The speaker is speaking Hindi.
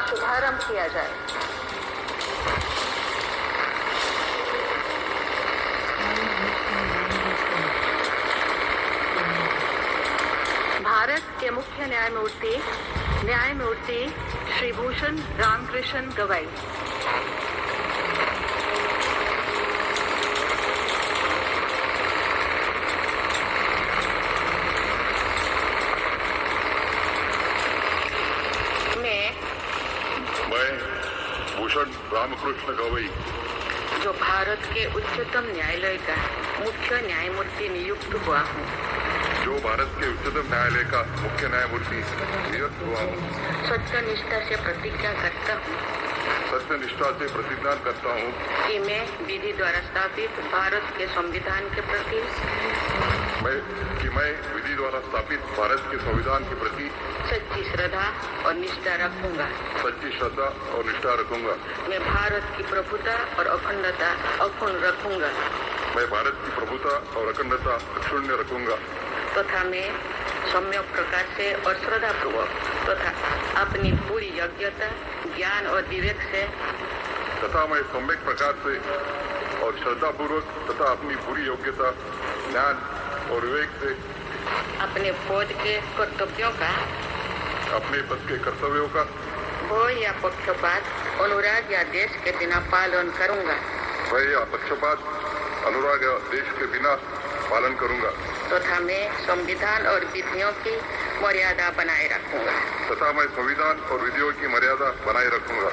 शुभारंभ किया जाए। भारत के मुख्य न्यायमूर्ति श्री भूषण रामकृष्ण गवई। मैं भूषण रामकृष्ण गवई, जो भारत के उच्चतम न्यायालय का मुख्य न्यायमूर्ति नियुक्त हुआ हूँ, जो भारत के उच्चतम न्यायालय का मुख्य न्यायमूर्ति नियुक्त हुआ हूँ, सत्यनिष्ठा से प्रतिज्ञा करता हूँ सत्यनिष्ठा से प्रतिज्ञा करता हूँ कि मैं विधि द्वारा स्थापित भारत के संविधान के प्रति सच्ची श्रद्धा और निष्ठा रखूंगा। मैं भारत की प्रभुता और अखंडता अक्षुण्ण रखूंगा। मैं भारत की प्रभुता और अखंडता अक्षुण्य रखूंगा तथा मैं सम्यक प्रकार से और श्रद्धापूर्वक तथा अपनी पूरी योग्यता, ज्ञान और विवेक से तथा मैं सम्यक प्रकार से और श्रद्धापूर्वक तथा अपनी पूरी योग्यता, ज्ञान और विवेक से अपने पद के कर्तव्यों का भय या पक्षपात, अनुराग या देश के बिना पालन करूंगा। भय या पक्षपात, अनुराग या देश के बिना पालन करूंगा तथा मैं संविधान और विधियों की मर्यादा बनाए रखूंगा। तथा मैं संविधान और विधियों की मर्यादा बनाए रखूंगा।